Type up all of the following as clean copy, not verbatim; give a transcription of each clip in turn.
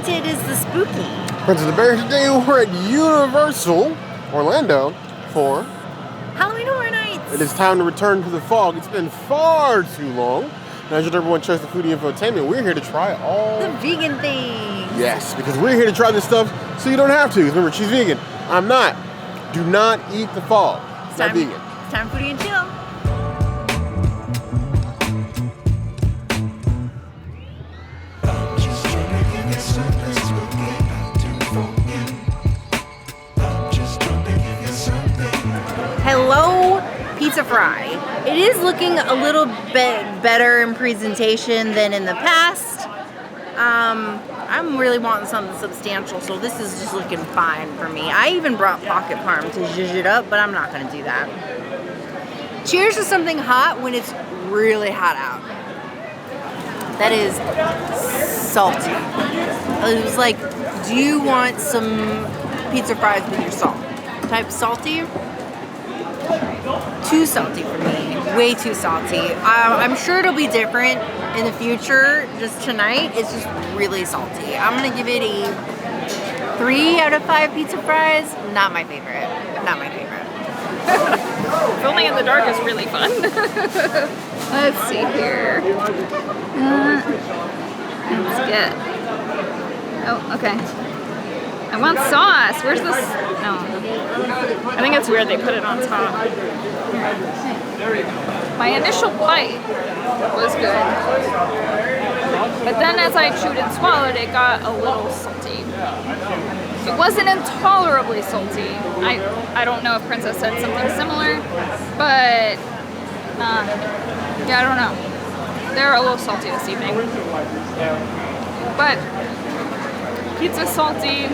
Painted is the spooky. Prince of the Bears, today we're at Universal Orlando for Halloween Horror Nights. It is time to return to the fog. It's been far too long. Now, as everyone chose the foodie infotainment, we're here to try all the vegan things. Yes, because we're here to try this stuff so you don't have to. Remember, she's vegan. I'm not. Do not eat the fog. It's not vegan. It's time for foodie and chill. Hello, pizza fry. It is looking a little bit better in presentation than in the past. I'm really wanting something substantial, so this is just looking fine for me. I even brought pocket parm to zhuzh it up, but I'm not gonna do that. Cheers to something hot when it's really hot out. That is salty. It was like, do you want some pizza fries with your salt? Type salty? Too salty for me, way too salty. I'm sure it'll be different in the future. Just tonight, it's just really salty. I'm gonna give it a 3 out of 5 pizza fries. Not my favorite. Not my favorite. Filming in the dark is really fun. Let's see here. Let's get. Oh, okay. I want sauce. Where's this? No. I think it's weird they put it on top. My initial bite was good. But then as I chewed and swallowed, it got a little salty. It wasn't intolerably salty. I don't know if Princess said something similar, but yeah, I don't know. They're a little salty this evening. But pizza's salty.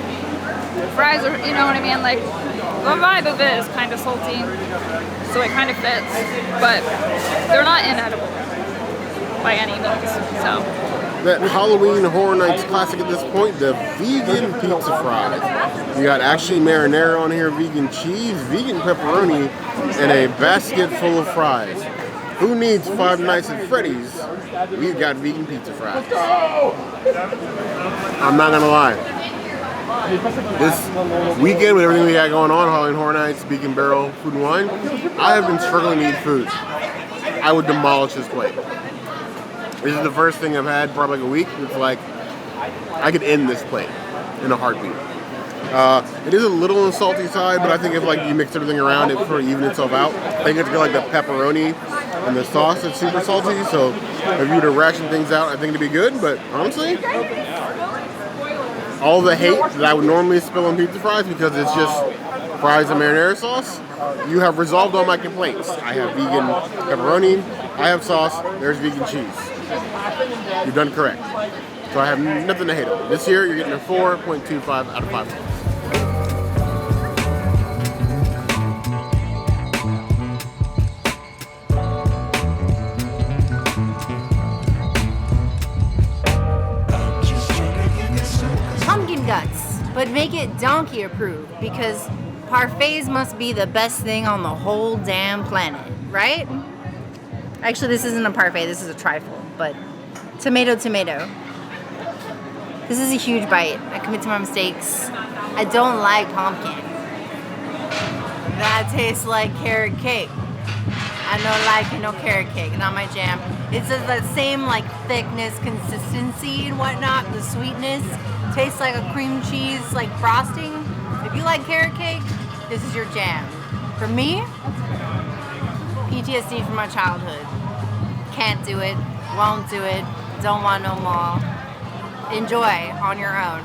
Fries are, you know what I mean? Like, the vibe of it is kind of salty, so it kind of fits, but they're not inedible by any means, so. That Halloween Horror Nights classic at this point, the vegan pizza fries. You got actually marinara on here, vegan cheese, vegan pepperoni, and a basket full of fries. Who needs Five Nights at Freddy's? We've got vegan pizza fries. I'm not gonna lie. This weekend with everything we got going on, Halloween Horror Nights, Beacon Barrel, Food and Wine, I have been struggling to eat food. I would demolish this plate. This is the first thing I've had probably like a week. It's like, I could end this plate in a heartbeat. It is a little on the salty side, but I think if like you mix everything around, it sort of even itself out. I think it's got like the pepperoni and the sauce that's super salty, so if you were to ration things out, I think it'd be good, but honestly, all the hate that I would normally spill on pizza fries because it's just fries and marinara sauce, you have resolved all my complaints. I have vegan pepperoni, I have sauce, there's vegan cheese. You've done correct. So I have nothing to hate on. This year, you're getting a 4.25 out of 5 stars. Pumpkin guts, but make it donkey approved because parfaits must be the best thing on the whole damn planet, right? Actually, this isn't a parfait, this is a trifle, but tomato. This is a huge bite. I commit to my mistakes. I don't like pumpkin. That tastes like carrot cake. I don't like no carrot cake, not my jam. It's the same like thickness, consistency and whatnot, the sweetness. Tastes like a cream cheese, like frosting. If you like carrot cake, this is your jam. For me, PTSD from my childhood. Can't do it, won't do it, don't want no more. Enjoy on your own.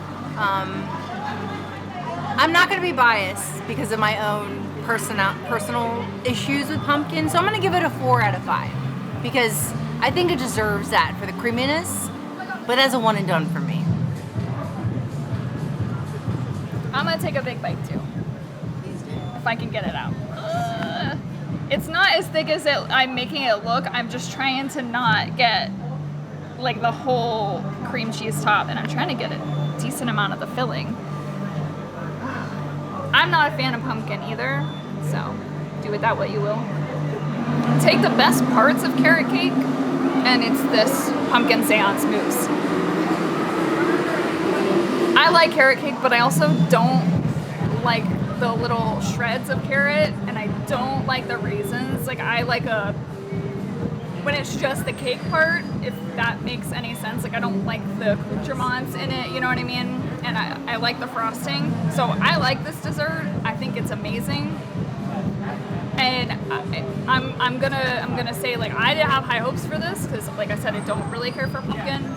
I'm not gonna be biased because of my own personal issues with pumpkin, so I'm gonna give it a 4 out of 5 because I think it deserves that for the creaminess, but that's a one and done for me. I'm gonna take a big bite too, if I can get it out. It's not as thick as I'm making it look. I'm just trying to not get like the whole cream cheese top, and I'm trying to get a decent amount of the filling. I'm not a fan of pumpkin either, so do with that what you will. Take the best parts of carrot cake, and it's this pumpkin Seance mousse. I like carrot cake, but I also don't like the little shreds of carrot, and I don't like the raisins. Like I like when it's just the cake part, if that makes any sense. Like I don't like the accoutrements in it, you know what I mean? And I like the frosting. So I like this dessert. I think it's amazing. And I'm gonna say, like, I didn't have high hopes for this because, like I said, I don't really care for pumpkin.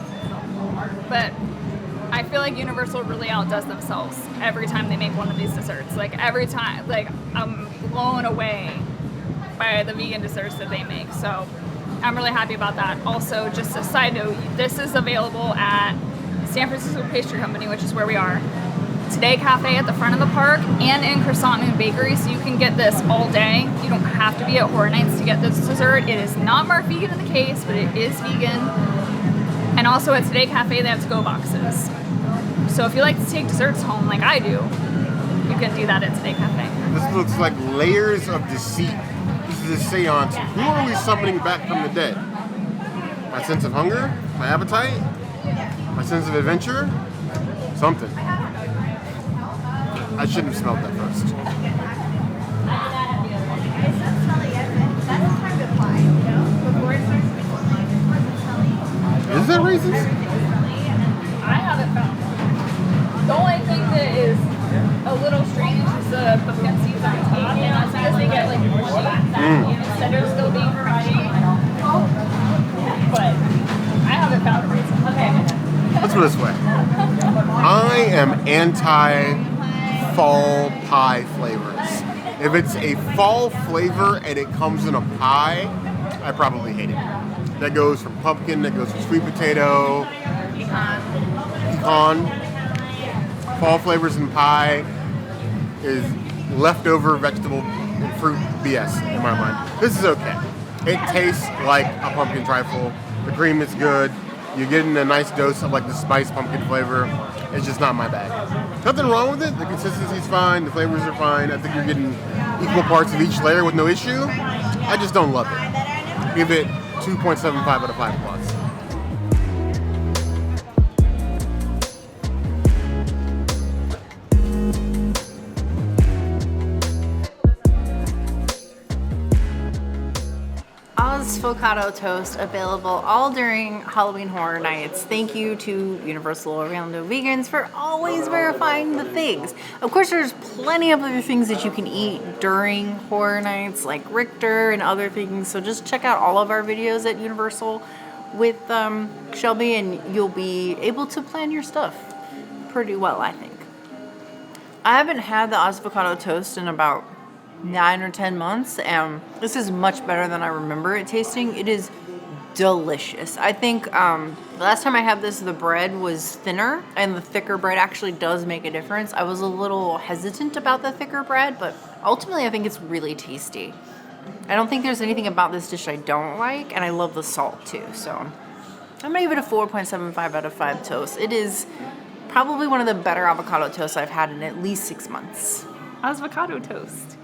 But I feel like Universal really outdoes themselves every time they make one of these desserts. Like every time, like I'm blown away by the vegan desserts that they make. So I'm really happy about that. Also, just a side note, this is available at San Francisco Pastry Company, which is where we are. Today Cafe at the front of the park, and in Croissant and Bakery, so you can get this all day. You don't have to be at Horror Nights to get this dessert. It is not marked vegan in the case, but it is vegan. And also at Today Cafe, they have to-go boxes. So if you like to take desserts home like I do, you can do that at Today Cafe. This looks like layers of deceit. This is a seance. Who are we summoning back from the dead? My sense of hunger? My appetite? My sense of adventure? Something. I shouldn't have smelled that first. Is that raisins? I haven't found one. The only thing that is a little strange is the pumpkin seeds on top, and that's because they get like mushy instead of still being crunchy. But I haven't found a raisin. Okay. Let's go this way. I am anti-fall pie flavors. If it's a fall flavor and it comes in a pie, I probably hate it. That goes from pumpkin, that goes from sweet potato, pecan. Fall flavors in pie is leftover vegetable and fruit BS in my mind. This is okay. It tastes like a pumpkin trifle. The cream is good. You're getting a nice dose of like the spice pumpkin flavor. It's just not my bag. Nothing wrong with it. The consistency's fine. The flavors are fine. I think you're getting equal parts of each layer with no issue. I just don't love it. Give it 2.75 out of 5 plus. Ozvocado toast available all during Halloween Horror Nights. Thank you to Universal Orlando Vegans for always verifying the things. Of course, there's plenty of other things that you can eat during Horror Nights, like Richter and other things. So just check out all of our videos at Universal with Shelby, and you'll be able to plan your stuff pretty well, I think. I haven't had the Ozvocado toast in about 9 or 10 months, and this is much better than I remember it tasting. It is delicious. I think the last time I had this, the bread was thinner, and the thicker bread actually does make a difference. I was a little hesitant about the thicker bread, but ultimately I think it's really tasty. I don't think there's anything about this dish I don't like, and I love the salt too. So I'm gonna give it a 4.75 out of 5 toast. It is probably one of the better avocado toasts I've had in at least 6 months. Avocado toast.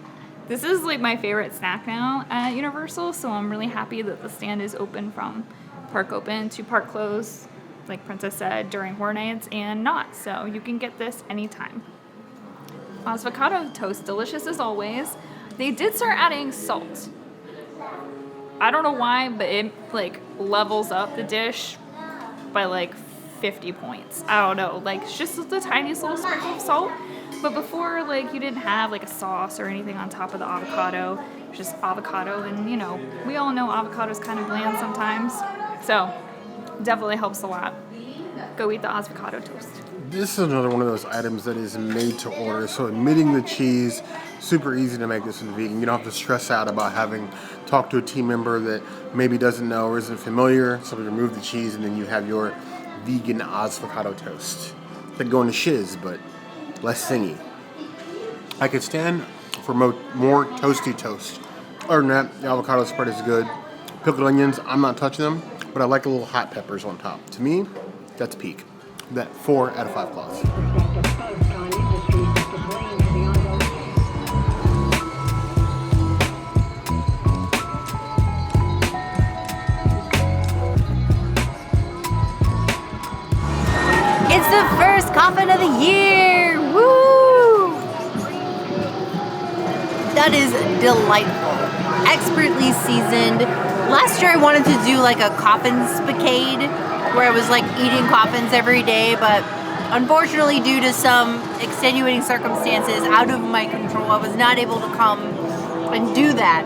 This is like my favorite snack now at Universal, so I'm really happy that the stand is open from park open to park close, like Princess said, during Horror Nights and not. So you can get this anytime. Ozvocado toast, delicious as always. They did start adding salt. I don't know why, but it like levels up the dish by like 50 points. I don't know, like it's just the tiniest little sprinkle of salt. But before, like, you didn't have like a sauce or anything on top of the avocado. It's just avocado, and you know, we all know avocado's kind of bland sometimes. So definitely helps a lot. Go eat the Ozvocado toast. This is another one of those items that is made to order. So omitting the cheese, super easy to make this in vegan. You don't have to stress out about having talked to a team member that maybe doesn't know or isn't familiar. So remove the cheese, and then you have your vegan Ozvocado toast. It's like going to shiz, but less singy. I could stand for more toasty toast. Other than that, the avocado spread is good. Pickled onions, I'm not touching them, but I like a little hot peppers on top. To me, that's peak. That 4 out of 5 claws. It's It's the first coffin of the year! Woo! That is delightful. Expertly seasoned. Last year I wanted to do like a coffin spicade where I was like eating coffins every day, but unfortunately due to some extenuating circumstances out of my control, I was not able to come and do that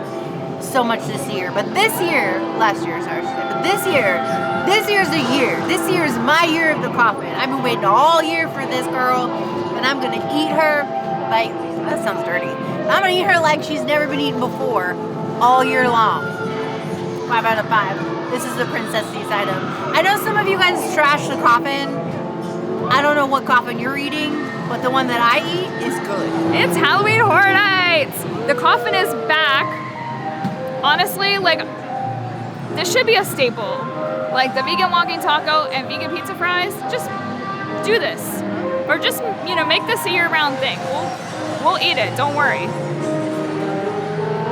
so much this year. But this year, last year, sorry, but this year's the year. This year is my year of the coffin. I've been waiting all year for this girl, and I'm gonna eat her like, that sounds dirty. I'm gonna eat her like she's never been eaten before, all year long. 5 out of 5. This is a princess-y item. I know some of you guys trash the coffin. I don't know what coffin you're eating, but the one that I eat is good. It's Halloween Horror Nights! The coffin is back. Honestly, like, this should be a staple. Like the vegan walking taco and vegan pizza fries, just do this. Or just, you know, make this a year-round thing. We'll eat it, don't worry.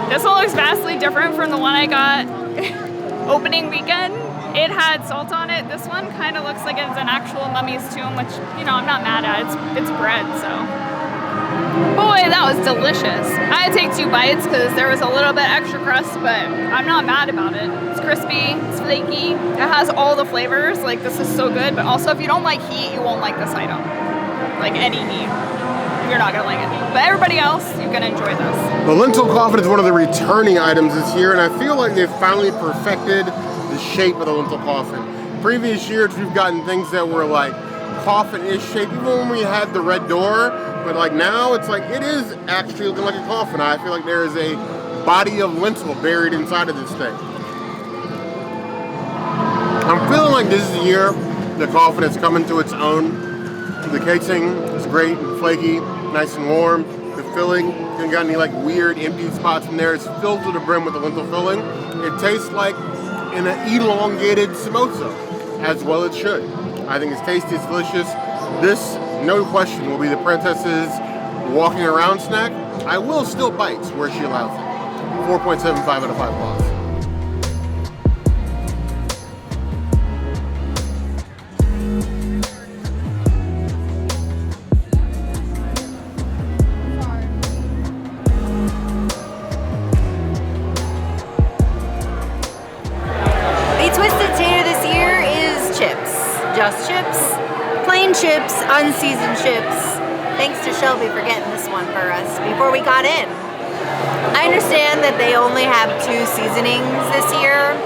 This one looks vastly different from the one I got opening weekend. It had salt on it. This one kind of looks like it's an actual mummy's tomb, which, you know, I'm not mad at. It's bread, so. Boy, that was delicious. I had to take 2 bites because there was a little bit extra crust, but I'm not mad about it. It's crispy, it's flaky, it has all the flavors. Like, this is so good, but also if you don't like heat, you won't like this item. Like any heat. You're not gonna like it. But everybody else, you're gonna enjoy this. The lentil coffin is one of the returning items this year, and I feel like they've finally perfected the shape of the lentil coffin. Previous years, we've gotten things that were like coffin-ish shape, even when we had the red door, but like now it's like, it is actually looking like a coffin. I feel like there is a body of lentil buried inside of this thing. I'm feeling like this is the year the coffin is coming to its own. The casing is great and flaky, nice and warm. The filling, hasn't got any like weird empty spots in there. It's filled to the brim with the lentil filling. It tastes like an elongated samosa, as well it should. I think it's tasty, it's delicious. This, no question, will be the princess's walking around snack. I will still bite where she allows it. 4.75 out of 5 claws. Just chips, plain chips, unseasoned chips. Thanks to Shelby for getting this one for us before we got in. I understand that they only have 2 seasonings this year,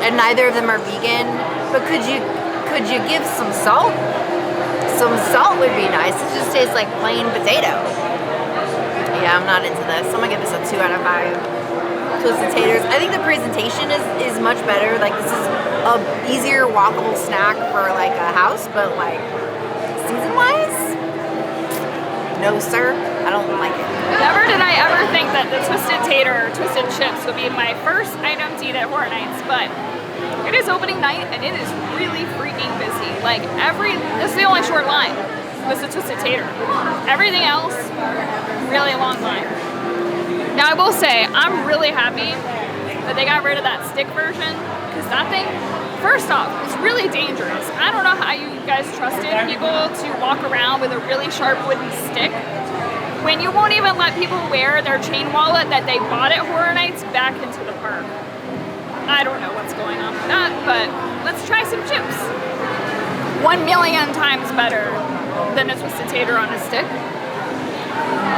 and neither of them are vegan. But could you give some salt? Some salt would be nice. It just tastes like plain potato. Yeah, I'm not into this. I'm gonna give this a 2 out of 5. Twisted taters. I think the presentation is much better. Like, this is a easier walkable snack for like a house, but like season wise, no sir, I don't like it. Never did I ever think that the twisted tater or twisted chips would be my first item to eat at Horror Nights, but it is opening night and it is really freaking busy. Like this is the only short line was the twisted tater. Everything else, really long line. Now I will say, I'm really happy that they got rid of that stick version, because that thing, first off, is really dangerous. I don't know how you guys trusted people to walk around with a really sharp wooden stick when you won't even let people wear their chain wallet that they bought at Horror Nights back into the park. I don't know what's going on with that, but let's try some chips. 1,000,000 times better than a twisted tater on a stick.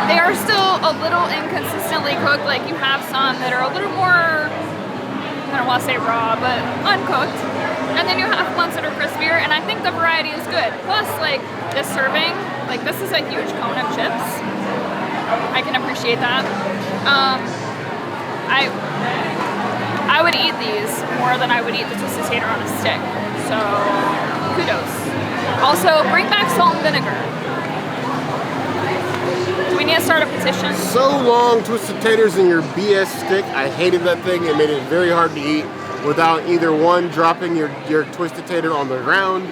They are still a little inconsistently cooked. Like, you have some that are a little more, I don't want to say raw, but uncooked. And then you have ones that are crispier, and I think the variety is good. Plus, like, this serving, like, this is a huge cone of chips. I can appreciate that. I would eat these more than I would eat the twisted tater on a stick. So, kudos. Also, bring back salt and vinegar. We need to start a petition. So long, twisted taters in your BS stick. I hated that thing. It made it very hard to eat without either one, dropping your twisted tater on the ground,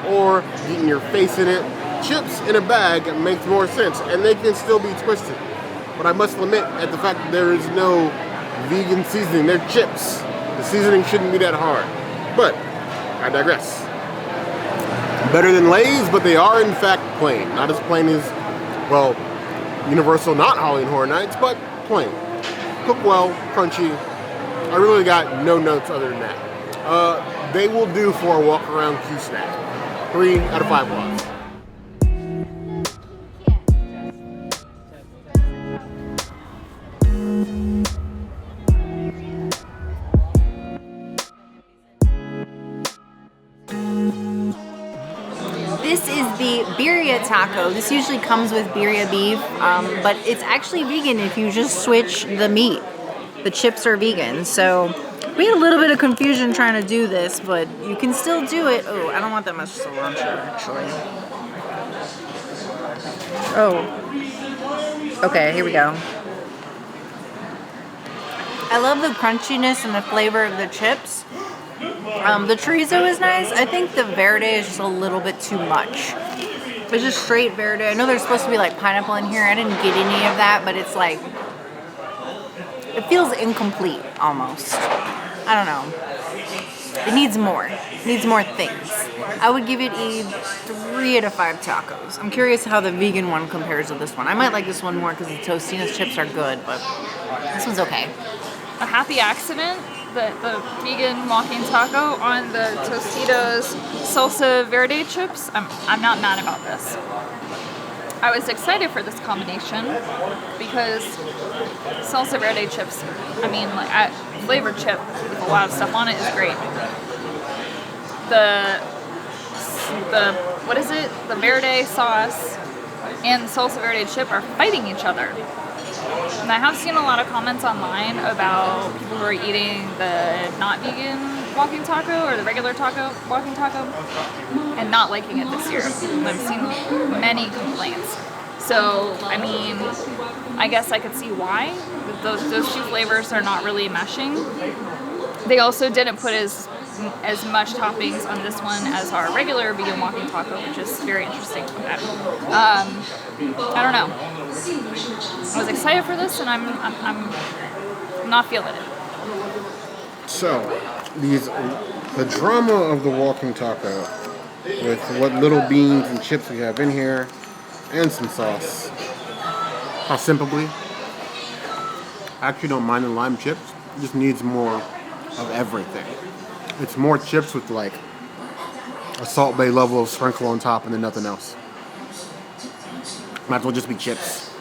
or getting your face in it. Chips in a bag makes more sense, and they can still be twisted. But I must lament at the fact that there is no vegan seasoning. They're chips. The seasoning shouldn't be that hard. But I digress. better than Lay's, but they are in fact plain. Not as plain as, well, Universal not Halloween Horror Nights, but plain. Cook well, crunchy. I really got no notes other than that. They will do for a walk around Q snack. 3 out of 5 blocks. This is the birria taco. This usually comes with birria beef, but it's actually vegan if you just switch the meat. The chips are vegan, so we had a little bit of confusion trying to do this, but you can still do it. Oh, I don't want that much cilantro, actually. Oh. Okay, here we go. I love the crunchiness and the flavor of the chips. The chorizo is nice. I think the verde is just a little bit too much. It's just straight verde. I know there's supposed to be like pineapple in here. I didn't get any of that, but it's like, it feels incomplete almost. I don't know. It needs more. It needs more things. I would give it a 3 out of 5 tacos. I'm curious how the vegan one compares to this one. I might like this one more because the Totino's chips are good, but this one's okay. A happy accident that the vegan walking taco on the Tostitos salsa verde chips. I'm not mad about this. I was excited for this combination because salsa verde chips, I mean, like a flavored chip with a lot of stuff on it is great. The what is it? The verde sauce and the salsa verde chip are fighting each other. And I have seen a lot of comments online about people who are eating the not vegan walking taco or the regular taco walking taco and not liking it this year. I've seen many complaints. So, I mean, I guess I could see why. Those two flavors are not really meshing. They also didn't put as much toppings on this one as our regular vegan walking taco, which is very interesting. I don't know. I was excited for this, and I'm not feeling it. So, the drama of the walking taco, with what little beans and chips we have in here, and some sauce. How simply, I actually don't mind the lime chips. It just needs more of everything. It's more chips with like a Salt Bay level of sprinkle on top and then nothing else. Might as well just be chips.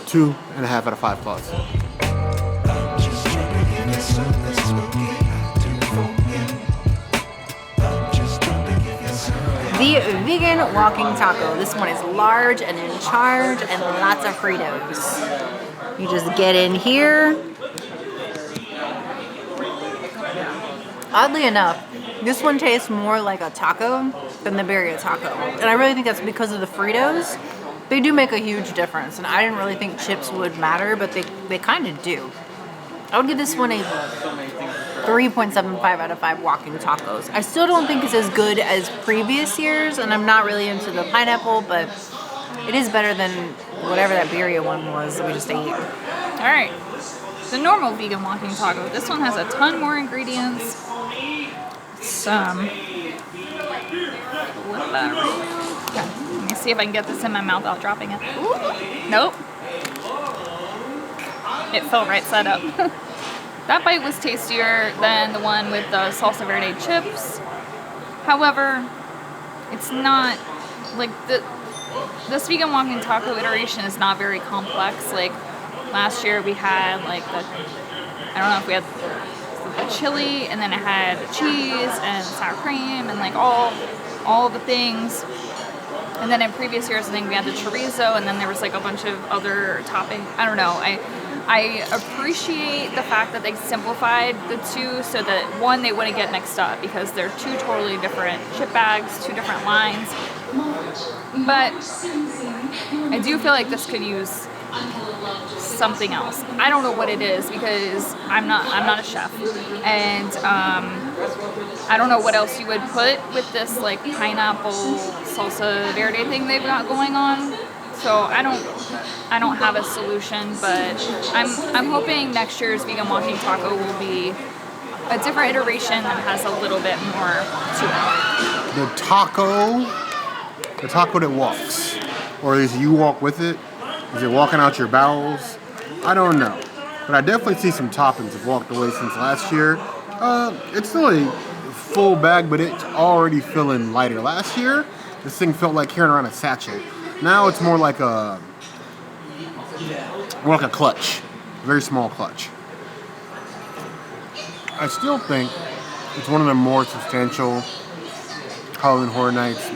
2.5 out of 5 plus. The vegan walking taco. This one is large and in charge and lots of Fritos. You just get in here. Oddly enough, this one tastes more like a taco than the birria taco. And I really think that's because of the Fritos. They do make a huge difference. And I didn't really think chips would matter, but they kind of do. I would give this one a 3.75 out of 5 walking tacos. I still don't think it's as good as previous years, and I'm not really into the pineapple, but it is better than whatever that birria one was that we just ate. All right, the normal vegan walking taco. This one has a ton more ingredients. Some. Okay, let me see if I can get this in my mouth without dropping it. Ooh. Nope. It fell right side up. That bite was tastier than the one with the salsa verde chips. However, it's not like this vegan walking taco iteration is not very complex. Like last year we had like I don't know if we had the chili and then it had cheese and sour cream and like all the things. And then in previous years I think we had the chorizo and then there was like a bunch of other toppings. I don't know. I appreciate the fact that they simplified the two so that, one, they wouldn't get mixed up because they're two totally different chip bags, two different lines. But I do feel like this could use something else. I don't know what it is because I'm not a chef. And I don't know what else you would put with this like pineapple salsa verde thing they've got going on. So I don't have a solution, but I'm hoping next year's vegan walking taco will be a different iteration that has a little bit more to it. the taco that walks, or is you walk with it? Is it walking out your bowels? I don't know, but I definitely see some toppings have walked away since last year. It's still a full bag, but it's already feeling lighter. Last year, this thing felt like carrying around a satchel. Now it's more like a clutch, a very small clutch. I still think it's one of the more substantial Halloween Horror Nights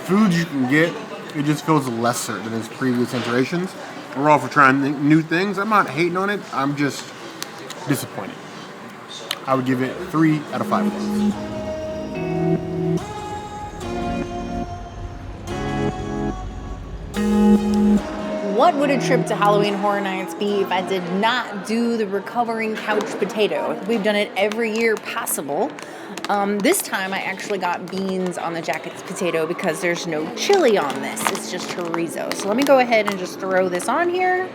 foods you can get. It just feels lesser than its previous iterations. We're all for trying new things. I'm not hating on it. I'm just disappointed. I would give it 3 out of 5 points. What would a trip to Halloween Horror Nights be if I did not do the recovering couch potato? We've done it every year possible. This time I actually got beans on the jacket potato because there's no chili on this. It's just chorizo. So let me go ahead and just throw this on here.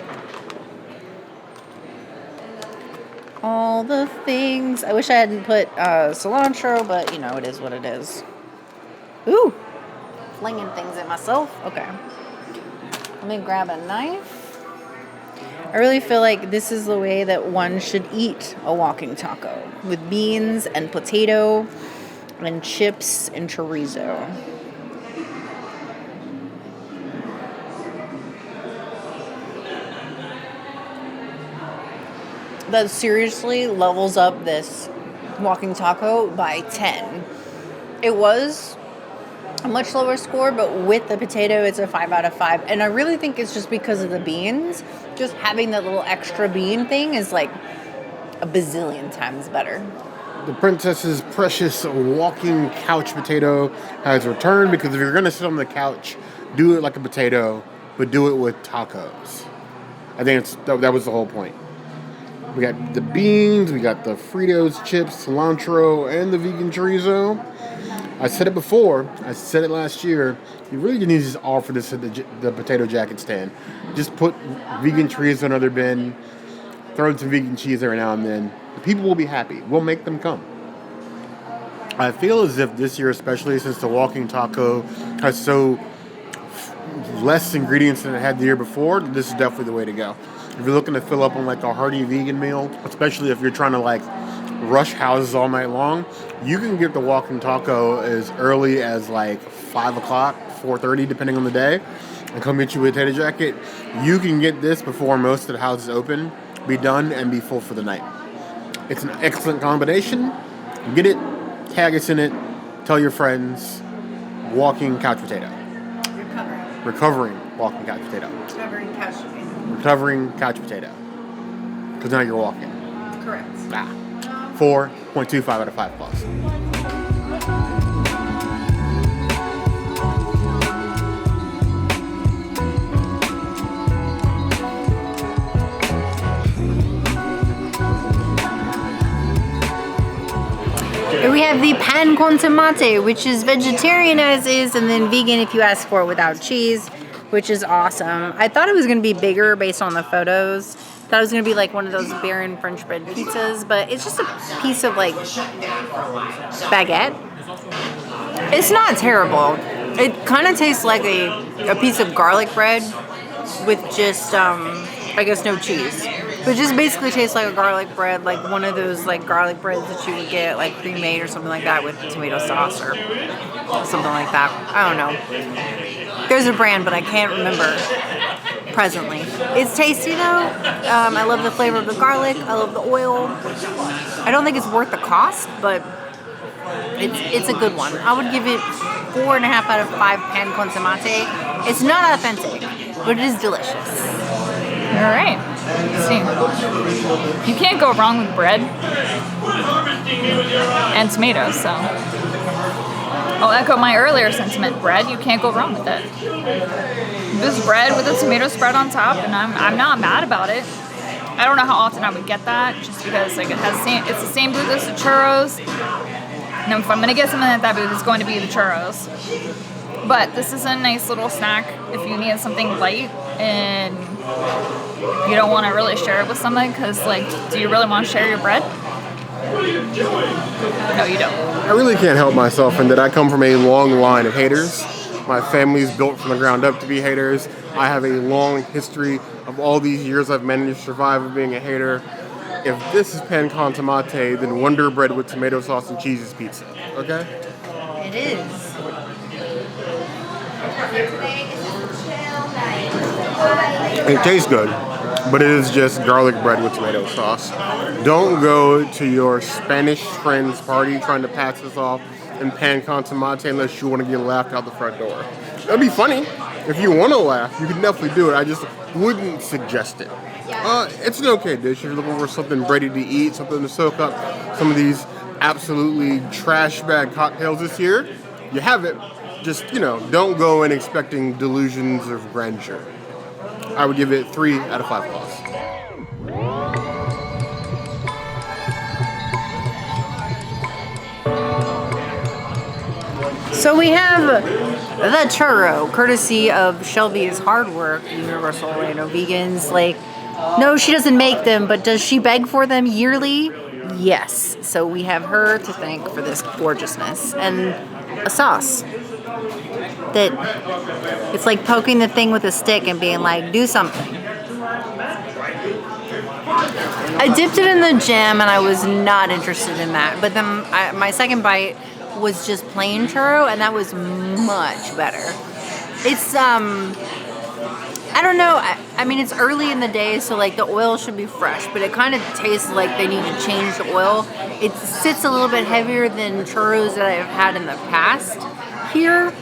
All the things. I wish I hadn't put cilantro, but you know, it is what it is. Ooh, flinging things at myself. Okay. Let me grab a knife. I really feel like this is the way that one should eat a walking taco, with beans and potato and chips and chorizo. That seriously levels up this walking taco by 10. It was a much lower score, but with the potato, it's a 5 out of 5. And I really think it's just because of the beans. Just having that little extra bean thing is like a bazillion times better. The princess's precious walking couch potato has returned, because if you're going to sit on the couch, do it like a potato, but do it with tacos. I think that was the whole point. We got the beans, we got the Fritos, chips, cilantro, and the vegan chorizo. I said it before, I said it last year, you really need to just offer this at the potato jacket stand. Just put vegan chorizo in another bin, throw in some vegan cheese every now and then. The people will be happy. We'll make them come. I feel as if this year, especially since the walking taco has so less ingredients than it had the year before, this is definitely the way to go. If you're looking to fill up on like a hearty vegan meal, especially if you're trying to like rush houses all night long, you can get the walking taco as early as like 5 o'clock, 4:30, depending on the day, and come get you a potato jacket. You can get this before most of the houses open, be done, and be full for the night. It's an excellent combination. Get it, tag us in it, tell your friends. Walking couch potato. Recovering walking couch potato. Recovering couch potato. Recovering couch potato. Because now you're walking. Correct. 4.25 out of 5 plus. We have the pan con tomate, which is vegetarian as is, and then vegan if you ask for it without cheese, which is awesome. I thought it was going to be bigger based on the photos. Thought it was going to be like one of those barren French bread pizzas, but it's just a piece of like baguette. It's not terrible. It kind of tastes like a piece of garlic bread with just, I guess, no cheese. But it just basically tastes like a garlic bread, like one of those like garlic breads that you would get like pre-made or something like that with tomato sauce or something like that. I don't know. There's a brand, but I can't remember presently. It's tasty though. I love the flavor of the garlic. I love the oil. I don't think it's worth the cost, but it's a good one. I would give it 4.5 out of 5 pan con tomate. It's not authentic, but it is delicious. All right. Let's see. You can't go wrong with bread and tomatoes, so I'll echo my earlier sentiment. Bread, you can't go wrong with it. This bread with a tomato spread on top, and I'm not mad about it. I don't know how often I would get that, just because like it's the same booth as the churros. And if I'm gonna get something at that booth, it's going to be the churros. But this is a nice little snack if you need something light and you don't want to really share it with somebody, because like, do you really want to share your bread? No, you don't. I really can't help myself in that I come from a long line of haters. My family's built from the ground up to be haters. I have a long history of all these years I've managed to survive of being a hater. If this is pan con tomate, then Wonder Bread with tomato sauce and cheese is pizza. Okay? It is. It tastes good, but it is just garlic bread with tomato sauce. Don't go to your Spanish friend's party trying to pass this off in pan con tomate unless you want to get laughed out the front door. That'd be funny. If you want to laugh, you can definitely do it. I just wouldn't suggest it. It's an okay dish if you're looking for something ready to eat, something to soak up some of these absolutely trash bag cocktails this year. You have it. Just, don't go in expecting delusions of grandeur. I would give it 3 out of 5 claws. So we have the churro, courtesy of Shelby's Hard Work Universal Orlando Vegans. No, she doesn't make them, but does she beg for them yearly? Yes. So we have her to thank for this gorgeousness. And a sauce that it's like poking the thing with a stick and being like, do something. I dipped it in the jam and I was not interested in that. But then my second bite was just plain churro and that was much better. It's, I don't know. I mean, it's early in the day, so the oil should be fresh, but it kind of tastes like they need to change the oil. It sits a little bit heavier than churros that I've had in the past here.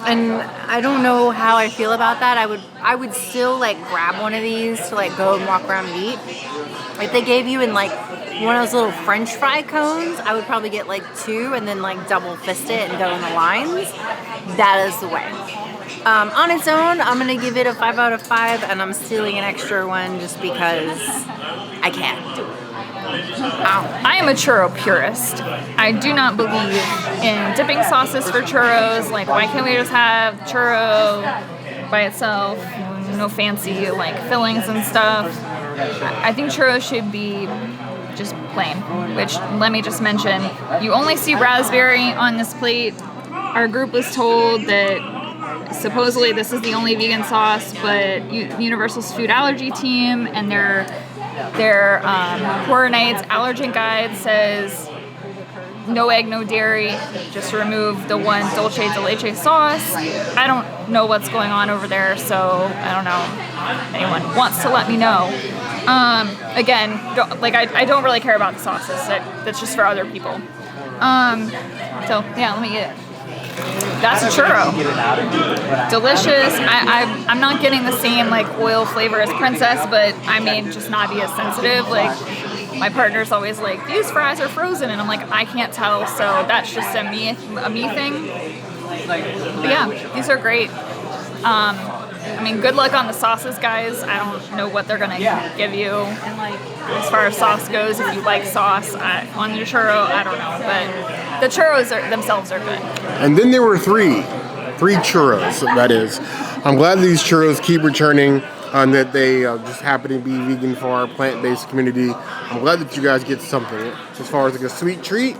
And I don't know how I feel about that. I would still grab one of these to go and walk around and eat. If they gave you in one of those little French fry cones, I would probably get 2 and then double fist it and go in the lines. That is the way. On its own, I'm gonna give it a 5 out of 5, and I'm stealing an extra one just because I can. I am a churro purist. I do not believe in dipping sauces for churros. Why can't we just have churro by itself? No fancy fillings and stuff. I think churros should be just plain, which let me just mention, you only see raspberry on this plate. Our group was told that supposedly this is the only vegan sauce, but Universal's food allergy team and their Horror Nights allergen guide says no egg, no dairy, just remove the one dulce de leche sauce. I don't know what's going on over there, so I don't know if anyone wants to let me know. Again, I don't really care about the sauces. That's just for other people. So yeah, let me get it. That's a churro. Delicious. I'm not getting the same oil flavor as Princess, but I may just not be as sensitive. My partner's always these fries are frozen, and I'm I can't tell, so that's just a me thing. But yeah, these are great. Good luck on the sauces, guys. I don't know what they're gonna give you. As far as sauce goes, if you like sauce on your churro, I don't know, but the churros themselves are good. And then there were three churros, that is. I'm glad these churros keep returning and that they just happen to be vegan for our plant-based community. I'm glad that you guys get something. As far as a sweet treat,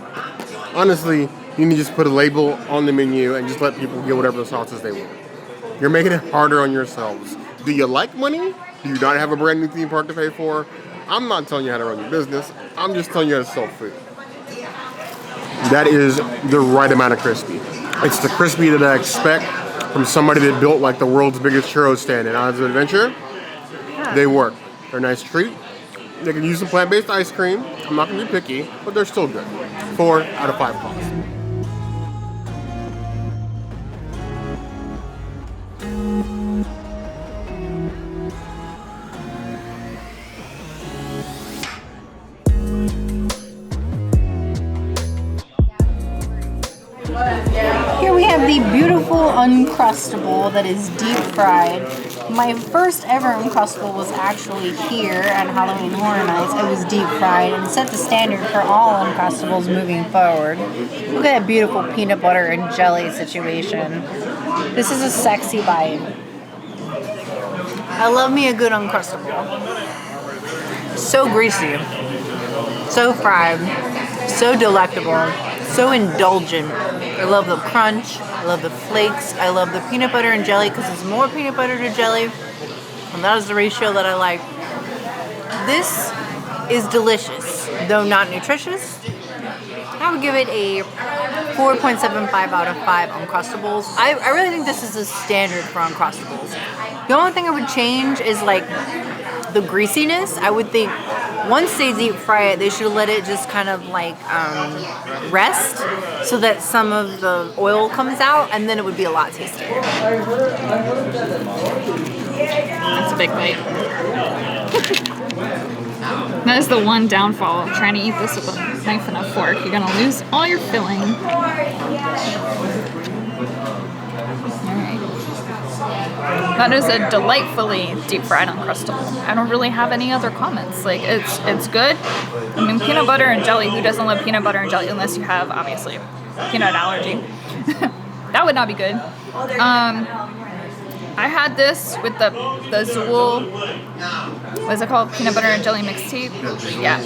honestly, you need to just put a label on the menu and just let people get whatever sauces they want. You're making it harder on yourselves. Do you like money? Do you not have a brand new theme park to pay for? I'm not telling you how to run your business. I'm just telling you how to sell food. That is the right amount of crispy. It's the crispy that I expect from somebody that built the world's biggest churro stand in Islands of Adventure. They work. They're a nice treat. They can use some plant-based ice cream. I'm not going to be picky, but they're still good. 4 out of 5 claws. Here we have the beautiful Uncrustable that is deep fried. My first ever Uncrustable was actually here at Halloween Horror Nights. It was deep fried and set the standard for all Uncrustables moving forward. Look at that beautiful peanut butter and jelly situation. This is a sexy bite. I love me a good Uncrustable. So greasy. So fried. So delectable, so indulgent. I love the crunch, I love the flakes, I love the peanut butter and jelly because it's more peanut butter to jelly, and that is the ratio that I like. This is delicious, though not nutritious. I would give it a 4.75 out of 5 Uncrustables. I really think this is a standard for Uncrustables. The only thing I would change is like the greasiness. I would think once they deep fry it, they should let it just kind of like rest so that some of the oil comes out, and then it would be a lot tastier. That's a big bite. That is the one downfall of trying to eat this with a knife and a fork. You're gonna lose all your filling. Alright. That is a delightfully deep fried Uncrustable. I don't really have any other comments. Like, it's good. I mean, peanut butter and jelly, who doesn't love peanut butter and jelly unless you have, obviously, peanut allergy? That would not be good. I had this with the Zool, what is it called? Peanut butter and jelly mixed tea? Yeah.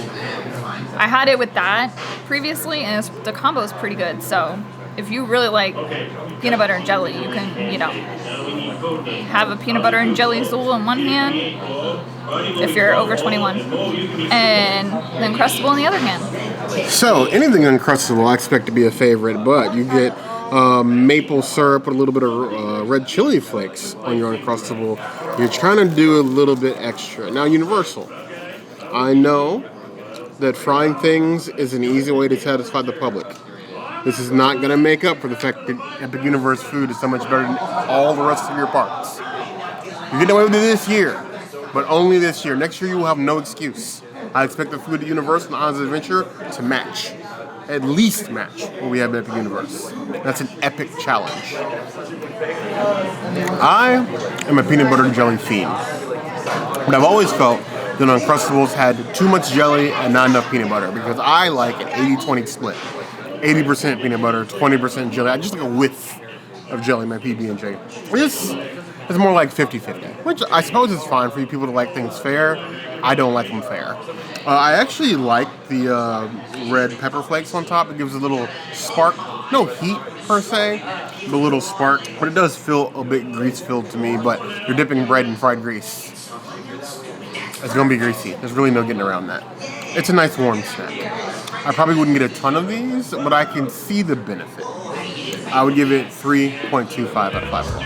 I had it with that previously, and the combo is pretty good. So if you really like peanut butter and jelly, you can, you know, have a peanut butter and jelly Zool in one hand, if you're over 21, and then Uncrustable in the other hand. So anything Uncrustable I expect to be a favorite, but you get maple syrup with a little bit of red chili flakes on your Uncrustable. You're trying to do a little bit extra. Now, Universal, I know that frying things is an easy way to satisfy the public. This is not going to make up for the fact that Epic Universe food is so much better than all the rest of your parts. You're getting away with it this year, but only this year. Next year, you will have no excuse. I expect the food at Universe and Honest Adventure to match. At least match what we have at Epic Universe. That's an epic challenge. I am a peanut butter and jelly fiend. But I've always felt that Uncrustables had too much jelly and not enough peanut butter because I like an 80-20 split. 80% peanut butter, 20% jelly. I just like a whiff of jelly in my PB&J. This is more like 50-50, which I suppose is fine for you people to like things fair. I don't like them fair. I actually like the red pepper flakes on top. It gives a little spark. No heat, per se, but a little spark. But it does feel a bit grease-filled to me, but you're dipping bread in fried grease. It's going to be greasy. There's really no getting around that. It's a nice warm snack. I probably wouldn't get a ton of these, but I can see the benefit. I would give it 3.25 out of 5 stars.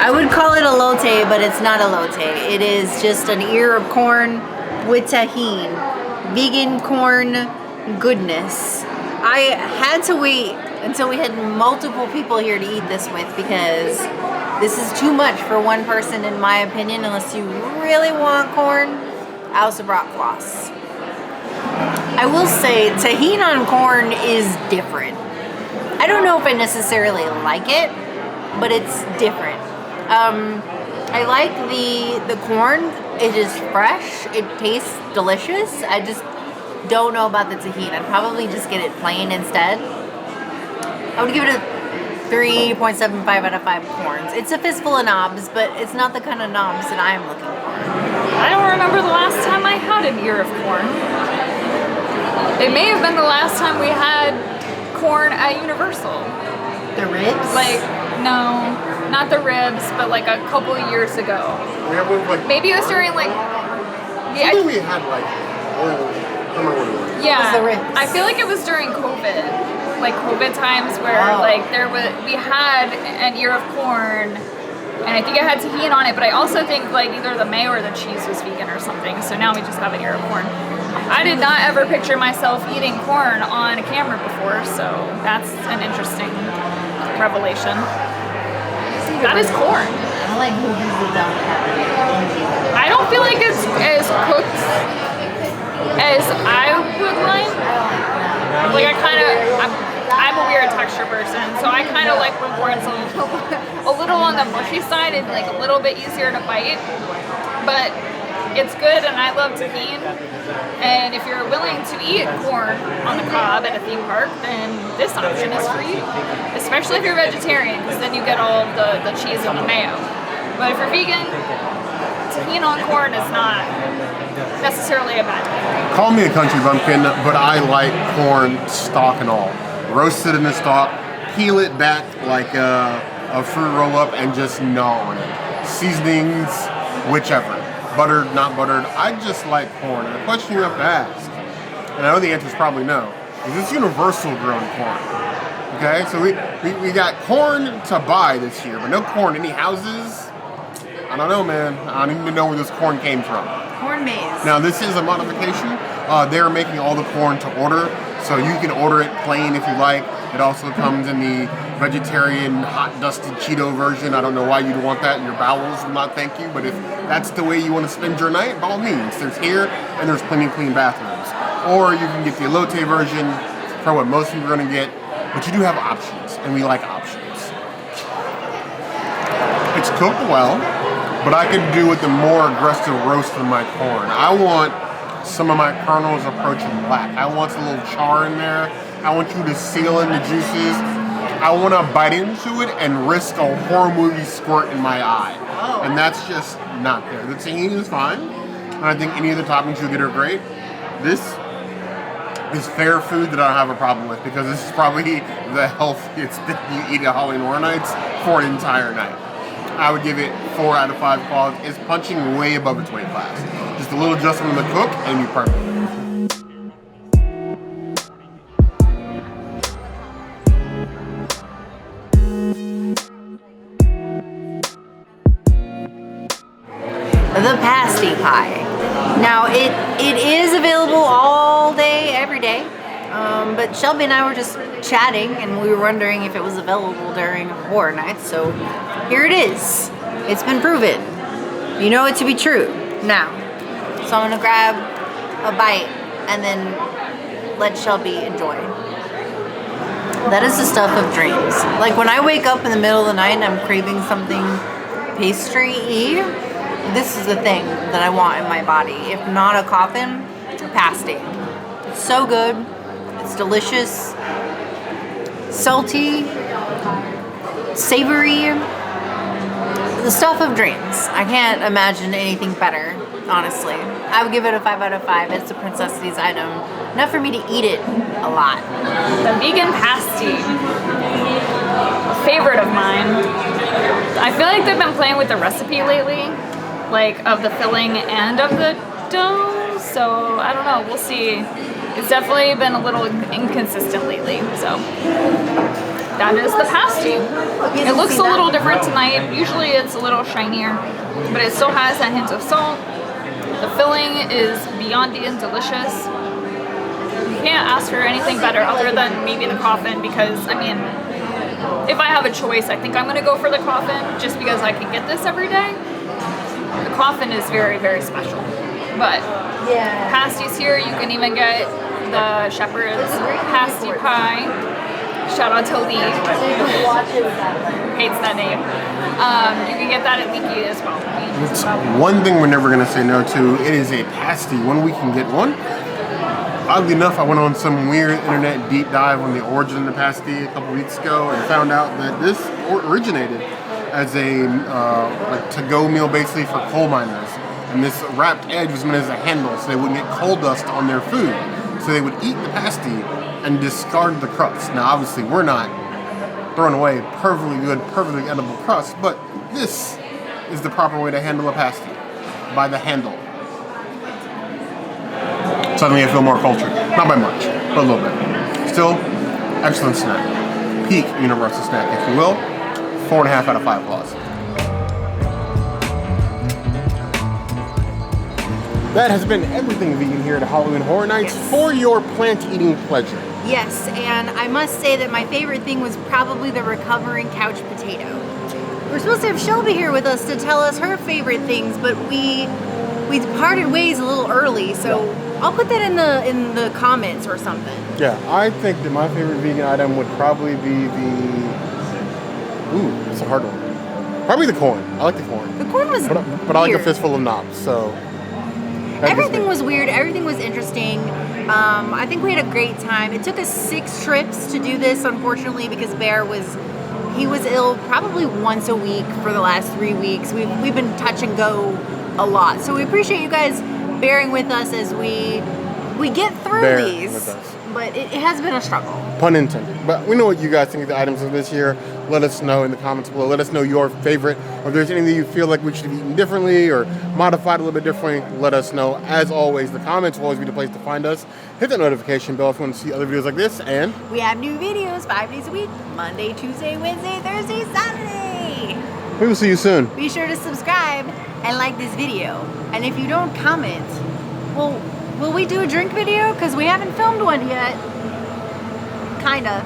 I would call it a elote, but it's not elote. It is just an ear of corn with tahini. Vegan corn goodness. I had to wait until we had multiple people here to eat this with because this is too much for one person, in my opinion, unless you really want corn. I also brought floss. I will say tahini on corn is different. I don't know if I necessarily like it, but it's different. I like the corn. It is fresh. It tastes delicious. I just don't know about the tahini. I'd probably just get it plain instead. I would give it a 3.75 out of 5 corns. It's a fistful of knobs, but it's not the kind of knobs that I'm looking for. I don't remember the last time I had an ear of corn. It may have been the last time we had corn at Universal. The ribs? Like, no, not the ribs, but like a couple of years ago. We have one like, maybe it was during like, I think we had like, I don't remember what it was. yeah, What was the ribs? I feel like it was during COVID, like COVID times where like we had an ear of corn, and I think it had tahini on it, but I also think like either the mayo or the cheese was vegan or something. So now we just have an ear of corn. I did not ever picture myself eating corn on a camera before, so that's an interesting revelation. That is corn. I like movies that don't have it. I don't feel like it's as cooked as I would like. Like I'm a weird texture person, so I kind of like when corn's a little on the mushy side and like a little bit easier to bite. But It's good, and I love tahini. And if you're willing to eat corn on the cob at a theme park, then this option is for you. Especially if you're vegetarian, because then you get all of the cheese and the mayo. But if you're vegan, tahini on corn is not necessarily a bad thing. Call me a country bumpkin, but I like corn stalk and all. Roast it in the stalk, peel it back like a fruit roll up, and just gnaw on it. Seasonings, whichever. Buttered, not buttered. I just like corn. And the question you have to ask, and I know the answer is probably no, is this universal grown corn? Okay, so we got corn to buy this year, but no corn in any houses. I don't know, man. I don't even know where this corn came from. Corn maze. Now, this is a modification. They're making all the corn to order, so you can order it plain if you like. It also comes in the vegetarian hot dusted Cheeto version. I don't know why you'd want that. Your bowels will not thank you, but if that's the way you want to spend your night, by all means. There's here, and there's plenty of clean bathrooms. Or you can get the elote version for what most people are going to get, but you do have options, and we like options. It's cooked well, but I could do with the more aggressive roast of my corn. I want some of my kernels approaching black. I want a little char in there. I want you to seal in the juices. I want to bite into it and risk a horror movie squirt in my eye. And that's just not there. The tahini is fine, and I think any of the toppings you get are great. This is fair food that I don't have a problem with, because this is probably the healthiest thing you eat at Halloween Horror Nights for an entire night. I would give it 4 out of 5 quality. It's punching way above its weight class. Just a little adjustment in the cook, and you're perfect. The pasty pie. Now it is available all day, every day. But Shelby and I were just chatting, and we were wondering if it was available during Horror Nights. So here it is. It's been proven. You know it to be true now. So I'm gonna grab a bite and then let Shelby enjoy. That is the stuff of dreams. Like when I wake up in the middle of the night and I'm craving something pastry-y, this is the thing that I want in my body. If not a Coffin, a pasty. It's so good. It's delicious. Salty. Savory. The stuff of dreams. I can't imagine anything better, honestly. I would give it a 5 out of 5. It's a Princessity's item. Enough for me to eat it a lot. The vegan pasty. A favorite of mine. I feel like they've been playing with the recipe lately. Like of the filling and of the dough, so I don't know, we'll see. It's definitely been a little inconsistent lately, so that is the pasty. It looks a little different tonight. Usually it's a little shinier, but it still has that hint of salt. The filling is beyond and delicious. You can't ask for anything better other than maybe the Coffin, because I mean, if I have a choice, I think I'm gonna go for the Coffin just because I can get this every day. The Coffin is very, very special. But Yeah. pasties here, you can even get the shepherd's pasty pie. Shout out to Lee, hates that name. You can get that at Leaky as well. It's one thing we're never going to say no to. It is a pasty when we can get one. Oddly enough, I went on some weird internet deep dive on the origin of the pasty a couple weeks ago and found out that this originated as a like to-go meal basically for coal miners. And this wrapped edge was meant as a handle so they wouldn't get coal dust on their food. So they would eat the pasty and discard the crust. Now obviously we're not throwing away perfectly good, perfectly edible crust, but this is the proper way to handle a pasty, by the handle. Suddenly I feel more cultured. Not by much, but a little bit. Still, excellent snack. Peak universal snack, if you will. 4.5 out of 5 claws. That has been everything vegan here at Halloween Horror Nights for your plant-eating pleasure. Yes, and I must say that my favorite thing was probably the recovering couch potato. We're supposed to have Shelby here with us to tell us her favorite things, but we parted ways a little early, so I'll put that in the comments or something. Yeah, I think that my favorite vegan item would probably be the... Ooh, that's a hard one. Probably the corn. I like the corn. The corn was But I like a fistful of knobs, so... Everything was weird. Everything was interesting. I think we had a great time. It took us 6 trips to do this, unfortunately, because Bear was ill probably once a week for the last 3 weeks. We've been touch and go a lot. So we appreciate you guys bearing with us as we get through these. But it has been a struggle. Pun intended. But we know what you guys think of the items of this year. Let us know in the comments below. Let us know your favorite. Or if there's anything you feel like we should have eaten differently or modified a little bit differently, let us know. As always, the comments will always be the place to find us. Hit that notification bell if you want to see other videos like this. And we have new videos 5 days a week. Monday, Tuesday, Wednesday, Thursday, Saturday. We will see you soon. Be sure to subscribe and like this video. And if you don't comment, well, will we do a drink video? Because we haven't filmed one yet. Kinda.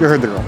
You heard the girl.